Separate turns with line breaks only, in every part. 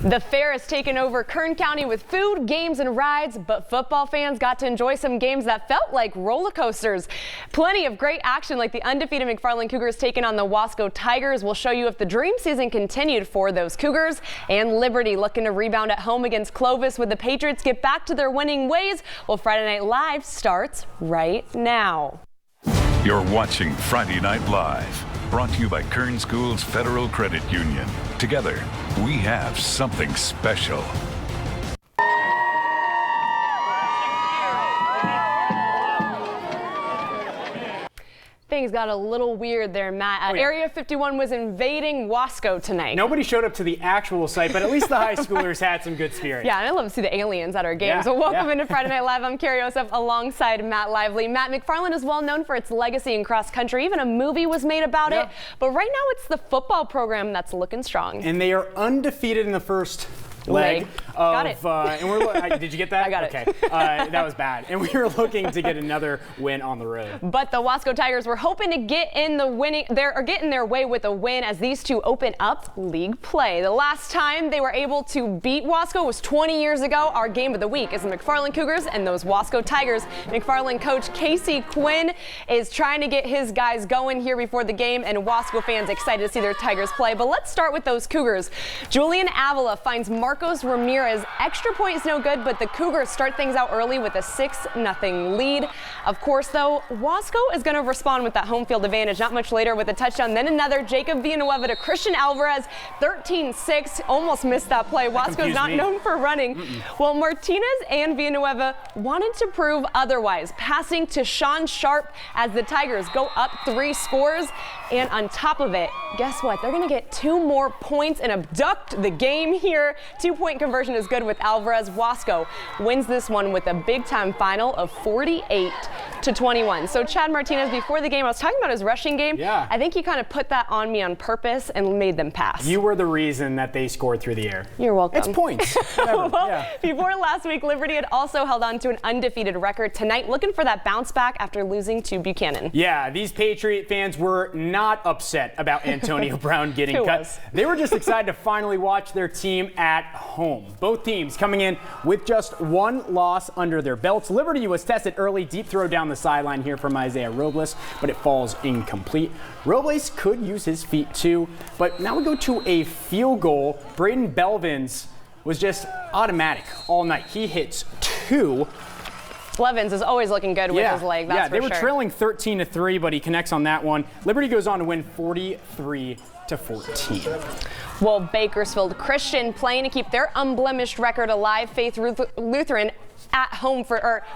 The fair has taken over Kern County with food, games, and rides, but football fans got to enjoy some games that felt like roller coasters. Plenty of great action, like the undefeated McFarland Cougars taking on the Wasco Tigers. We'll show you if the dream season continued for those Cougars. And Liberty looking to rebound at home against Clovis. Would the Patriots get back to their winning ways? Well, Friday Night Live starts right now.
You're watching Friday Night Live, brought to you by Kern Schools Federal Credit Union. Together, we have something special.
Things got a little weird there, Matt. Area 51 was invading Wasco tonight.
Nobody showed up to the actual site, but at least the high schoolers had some good spirit.
Yeah, and I love to see the aliens at our games. So welcome into Friday Night Live. I'm Carrie Osef alongside Matt Lively. Matt, McFarland is well known for its legacy in cross country. Even a movie was made about it. But right now it's the football program that's looking strong.
And they are undefeated in the first leg of,
got it.
And we're did you get that?
I got it.
Okay. That was bad. And we were looking to get another win on the road.
But the Wasco Tigers were hoping to get in the getting their way with a win as these two open up league play. The last time they were able to beat Wasco was 20 years ago. Our game of the week is the McFarland Cougars and those Wasco Tigers. McFarland coach Casey Quinn is trying to get his guys going here before the game, and Wasco fans excited to see their Tigers play. But let's start with those Cougars. Julian Avila finds Marcos Ramirez. Extra point is no good, but the Cougars start things out early with a 6-0 lead. Of course, though, Wasco is going to respond with that home field advantage not much later with a touchdown. Then another Jacob Villanueva to Christian Alvarez, 13-6. Almost missed that play. Wasco's not known for running. Well, Martinez and Villanueva wanted to prove otherwise, passing to Sean Sharp as the Tigers go up 3 scores. And on top of it, guess what? They're going to get 2 more points and abduct the game here. 2-point conversion is good with Alvarez. Wasco wins this one with a big-time final of 48-21. So Chad Martinez, before the game, I was talking about his rushing game.
Yeah.
I think he kind of put that on me on purpose and made them pass.
You were the reason that they scored through the air.
You're welcome.
It's points.
Before last week, Liberty had also held on to an undefeated record. Tonight, looking for that bounce back after losing to Buchanan.
Yeah, these Patriot fans were not upset about Antonio Brown getting cut. They were just excited to finally watch their team at home. Both teams coming in with just 1 loss under their belts. Liberty was tested early, deep throw down the sideline here from Isaiah Robles, but it falls incomplete. Robles could use his feet too, but now we go to a field goal. Braden Belvins was just automatic all night. He hits 2.
Blevins is always looking good with his leg, that's for sure.
They were trailing 13-3, but he connects on that one. Liberty goes on to win 43-14.
Well, Bakersfield Christian playing to keep their unblemished record alive. Faith Lutheran at home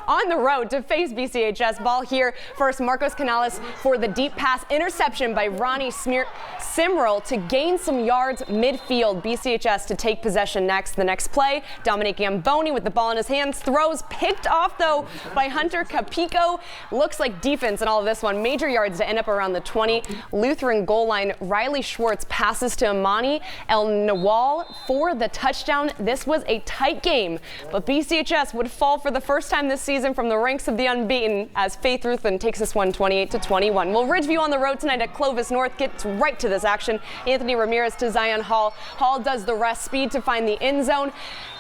on the road to face BCHS. Ball here first, Marcos Canales for the deep pass, interception by Ronnie Simrel to gain some yards midfield. BCHS to take possession next. The next play, Dominic Gamboni with the ball in his hands, throws picked off though by Hunter Capico. Looks like defense in all of this one. Major yards to end up around the 20. Lutheran goal line, Riley Schwartz passes to Amani El Nawal for the touchdown. This was a tight game, but BCHS would fall for the first time this season from the ranks of the unbeaten as Faith Lutheran takes this one 28-21. Well, Ridgeview on the road tonight at Clovis North gets right to this action. Anthony Ramirez to Zion Hall. Hall does the rest, speed to find the end zone.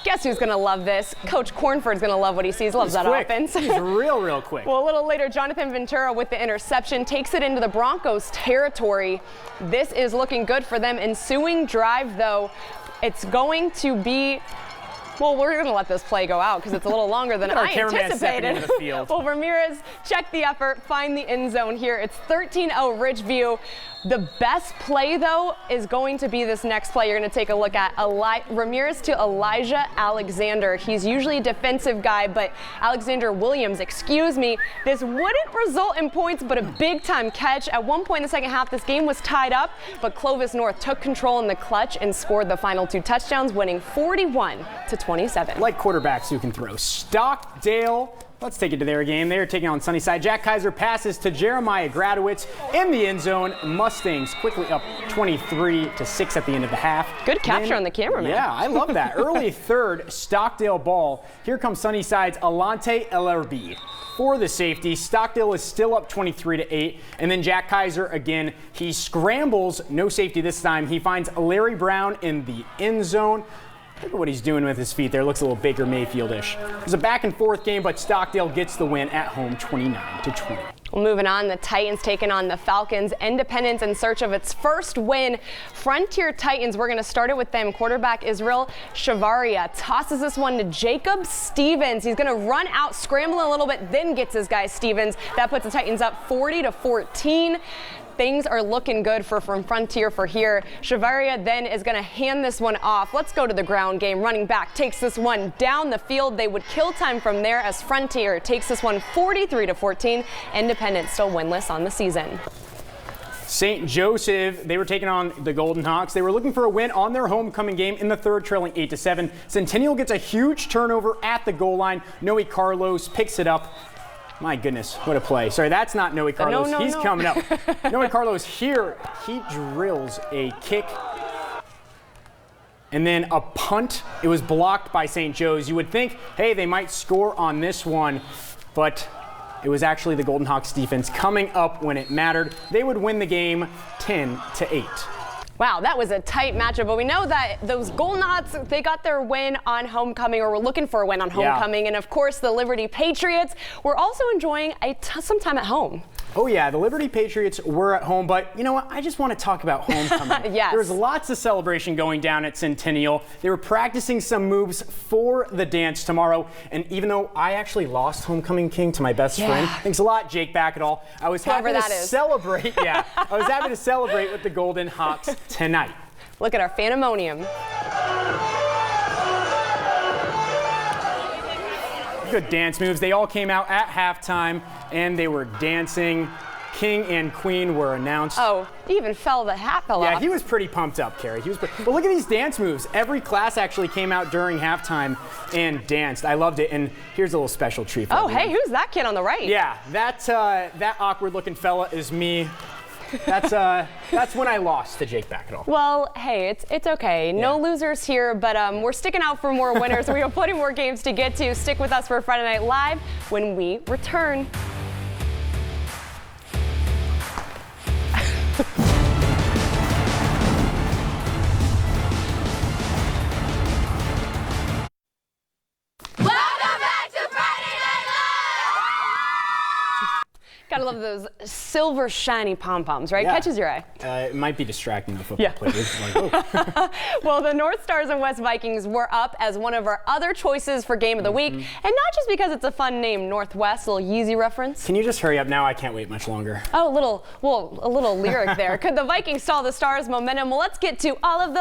Guess who's going to love this? Coach Cornford's going to love what he sees. Loves that offense.
He's real quick.
Well, a little later, Jonathan Ventura with the interception takes it into the Broncos territory. This is looking good for them. Ensuing drive, though, it's going to be... Well, we're going to let this play go out because it's a little longer than I anticipated. Well, Ramirez checked the effort, find the end zone here. It's 13-0 Ridgeview. The best play, though, is going to be this next play you're going to take a look at. Ramirez to Elijah Alexander. He's usually a defensive guy, but Alexander Williams, this wouldn't result in points, but a big-time catch. At one point in the second half, this game was tied up, but Clovis North took control in the clutch and scored the final 2 touchdowns, winning 41-27.
Like quarterbacks who can throw. Stockdale, let's take it to their game. They are taking on Sunnyside. Jack Kaiser passes to Jeremiah Gradowitz in the end zone. Mustangs quickly up 23-6 at the end of the half.
Good capture on the cameraman.
Yeah, I love that. Early third, Stockdale ball. Here comes Sunnyside's Alante Elerby for the safety. Stockdale is still up 23-8. And then Jack Kaiser again, he scrambles, no safety this time. He finds Larry Brown in the end zone. Look at what he's doing with his feet there. Looks a little Baker Mayfield-ish. It was a back-and-forth game, but Stockdale gets the win at home 29-20.
Well, moving on, the Titans taking on the Falcons. Independence in search of its first win. Frontier Titans, we're going to start it with them. Quarterback Israel Shavaria tosses this one to Jacob Stevens. He's going to run out, scramble a little bit, then gets his guy Stevens. That puts the Titans up 40-14. Things are looking good from Frontier for here. Shavaria then is going to hand this one off. Let's go to the ground game. Running back takes this one down the field. They would kill time from there as Frontier takes this one 43-14. Independence still winless on the season.
St. Joseph, they were taking on the Golden Hawks. They were looking for a win on their homecoming game in the third, trailing 8-7. Centennial gets a huge turnover at the goal line. Noe Carlos picks it up. My goodness, what a play. Sorry, that's not Noe Carlos. He's coming up. Noe Carlos here, he drills a kick. And then a punt. It was blocked by St. Joe's. You would think, hey, they might score on this one, but it was actually the Golden Hawks defense coming up when it mattered. They would win the game 10-8.
Wow, that was a tight matchup, but we know that those Golden Hawks, they got their win on homecoming, or were looking for a win on homecoming. Yeah. And of course, the Liberty Patriots were also enjoying some time at home.
Oh yeah, the Liberty Patriots were at home, but you know what? I just want to talk about homecoming.
Yes.
There was lots of celebration going down at Centennial. They were practicing some moves for the dance tomorrow, and even though I actually lost Homecoming King to my best friend, thanks a lot, Jake Backetall, I was happy to celebrate. Yeah, I was happy to celebrate with the Golden Hawks tonight.
Look at our Phantomonium.
Good dance moves. They all came out at halftime and they were dancing. King and Queen were announced.
Oh, he even the hat fell off.
Yeah, he was pretty pumped up, Carrie. But look at these dance moves. Every class actually came out during halftime and danced. I loved it. And here's a little special treat for everyone.
Hey, who's that kid on the right?
Yeah, that awkward-looking fella is me. That's when I lost to Jake Backetall.
Well, hey, it's okay. No losers here, but we're sticking out for more winners. We have plenty more games to get to. Stick with us for Friday Night Live when we return. Gotta love those silver shiny pom-poms, right?
Yeah.
Catches your eye.
It might be distracting the football players. Like, oh.
Well, the North Stars and West Vikings were up as one of our other choices for Game of the Week. And not just because it's a fun name, Northwest, a little Yeezy reference.
Can you just hurry up now? I can't wait much longer.
Oh, a little lyric there. Could the Vikings stall the Stars' momentum? Well, let's get to all of the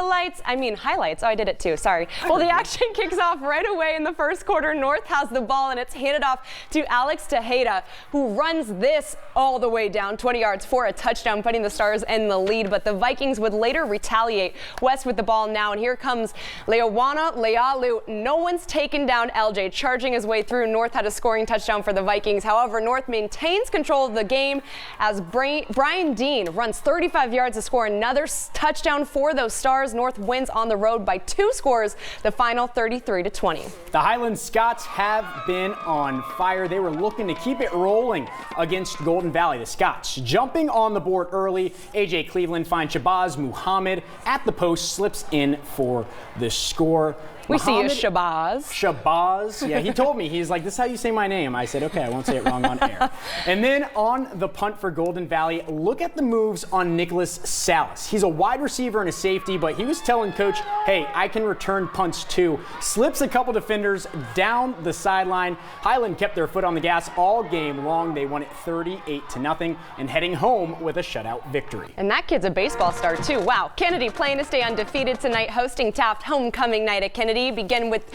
highlights. Oh, I did it too, sorry. Well, the action kicks off right away in the first quarter. North has the ball and it's handed off to Alex Tejeda, who runs this all the way down 20 yards for a touchdown, putting the Stars in the lead. But the Vikings would later retaliate. West with the ball now, and here comes Leowana Lealu. No one's taken down LJ, charging his way through. North had a scoring touchdown for the Vikings. However, North maintains control of the game as Brian Dean runs 35 yards to score another touchdown for those Stars. North wins on the road by 2 scores, the final 33-20.
The Highland Scots have been on fire. They were looking to keep it rolling against Golden Valley. The Scots jumping on the board early. AJ Cleveland finds Shabazz Muhammad at the post, slips in for the score.
We see you, Shabazz.
Shabazz. Yeah, he told me. He's like, this is how you say my name. I said, okay, I won't say it wrong on air. And then on the punt for Golden Valley, look at the moves on Nicholas Salas. He's a wide receiver and a safety, but he was telling coach, hey, I can return punts too. Slips a couple defenders down the sideline. Highland kept their foot on the gas all game long. They won it 38-0 and heading home with a shutout victory.
And that kid's a baseball star too. Wow. Kennedy playing to stay undefeated tonight, hosting Taft homecoming night at Kennedy. Began with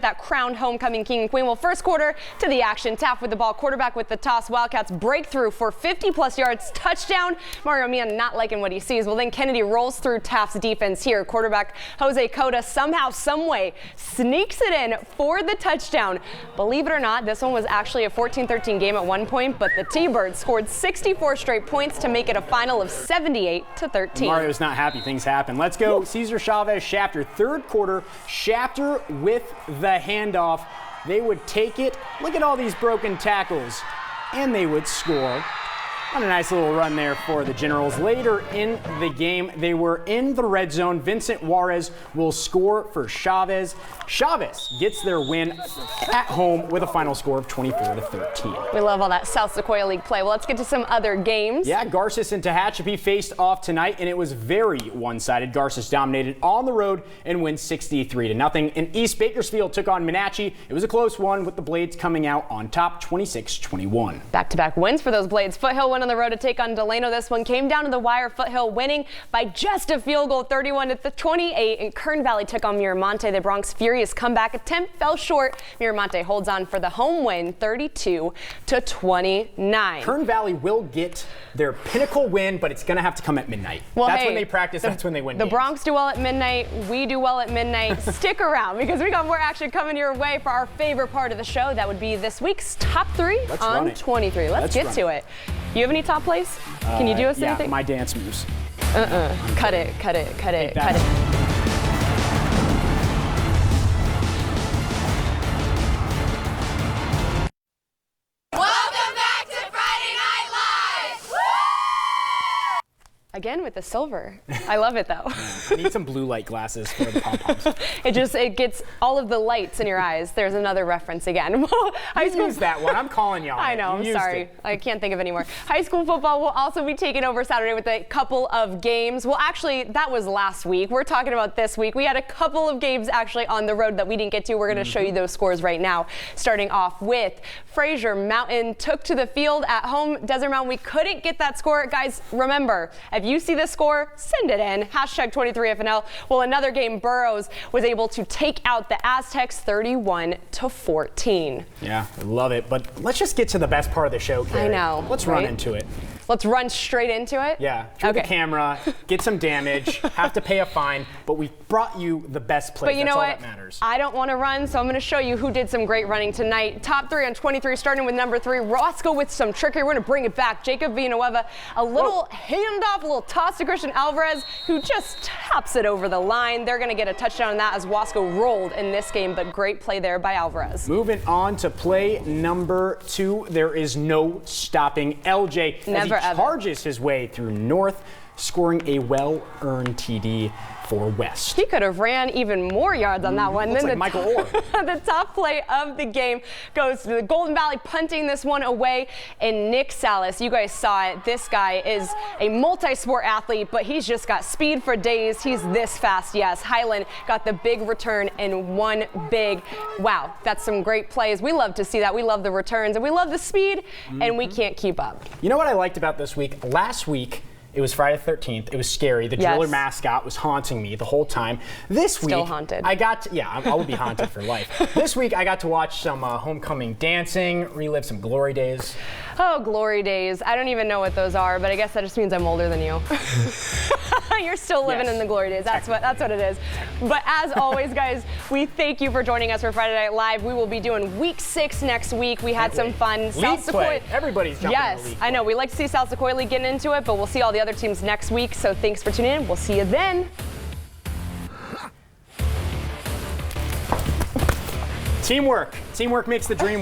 that crowned homecoming king and queen. Well, first quarter to the action. Taft with the ball, quarterback with the toss. Wildcats breakthrough for 50-plus yards, touchdown. Mario Mian not liking what he sees. Well, then Kennedy rolls through Taft's defense here. Quarterback Jose Cota somehow, someway sneaks it in for the touchdown. Believe it or not, this one was actually a 14-13 game at one point, but the T-Birds scored 64 straight points to make it a final of 78-13.
Mario's not happy. Things happen. Let's go. Cesar Chavez, Shafter, third quarter. Shafter with the handoff. They would take it. Look at all these broken tackles. And they would score. On a nice little run there for the Generals. Later in the game, they were in the red zone. Vincent Juarez will score for Chavez. Chavez gets their win at home with a final score of 24-13.
We love all that South Sequoia League play. Well, let's get to some other games.
Yeah, Garces and Tehachapi faced off tonight, and it was very one-sided. Garces dominated on the road and wins 63-0. And East Bakersfield took on Menachie. It was a close one with the Blades coming out on top 26-21.
Back-to-back wins for those Blades. Foothill went on the road to take on Delano. This one came down to the wire. Foothill winning by just a field goal, 31-28. And Kern Valley took on Miramonte. The Bronx Furious comeback attempt fell short. Miramonte holds on for the home win, 32-29.
Kern Valley will get their pinnacle win, but it's going to have to come at midnight.
Well,
that's when they practice. That's when they win
The
games.
Bronx do well at midnight. We do well at midnight. Stick around because we got more action coming your way for our favorite part of the show. That would be this week's top 3 on 23. Let's get to it. You have any top plays? Can you do us anything?
Yeah, my dance moves.
Cut it.
Welcome back to Friday Night Live!
Again with the silver. I love it though.
I need some blue light glasses for the pom-poms.
It gets all of the lights in your eyes. There's another reference again.
High school is that one. I'm calling y'all.
I know, I'm sorry. I can't think of any more. High school football will also be taking over Saturday with a couple of games. Well, actually, that was last week. We're talking about this week. We had a couple of games actually on the road that we didn't get to. We're going to show you those scores right now. Starting off with Fraser Mountain took to the field at home. Desert Mountain, we couldn't get that score. Guys, remember, if you see the score, send it in. #23FNL. Well, another game, Burroughs was able to take out the Aztecs 31-14.
Yeah, I love it. But let's just get to the best part of the show, Carrie.
I know.
Let's run into it.
Let's run straight into it?
Yeah, through the camera, get some damage, have to pay a fine, but we brought you the best plays.
But you know what?
That's all that matters.
I don't want to run, so I'm going to show you who did some great running tonight. Top 3 on 23, starting with number 3, Wasco with some trickery. We're going to bring it back. Jacob Villanueva, a little handoff, a little toss to Christian Alvarez, who just taps it over the line. They're going to get a touchdown on that as Wasco rolled in this game, but great play there by Alvarez.
Moving on to play number 2, there is no stopping LJ as he charges his way through North, scoring a well-earned TD for West.
He could have ran even more yards on that one.
Looks
Then
like Michael Orr.
The top play of the game goes to the Golden Valley, punting this one away, and Nick Salas. You guys saw it. This guy is a multi-sport athlete, but he's just got speed for days. He's this fast, yes. Highland got the big return and one big, wow, that's some great plays. We love to see that. We love the returns, and we love the speed, and we can't keep up.
You know what I liked about this week? Last week, it was Friday the 13th. It was scary. The driller mascot was haunting me the whole time. This week,
still haunted.
I got to, I will be haunted for life. This week, I got to watch some homecoming dancing, relive some glory days.
Oh, glory days. I don't even know what those are, but I guess that just means I'm older than you. You're still living in the glory days. That's what it is. But as always, guys, we thank you for joining us for Friday Night Live. We will be doing week 6 next week. We had some fun.
South Sequoia. Everybody's jumping in the league.
I know. We like to see South Sequoia League getting into it, but we'll see all the other teams next week. So thanks for tuning in. We'll see you then.
Teamwork. Teamwork makes the dream work.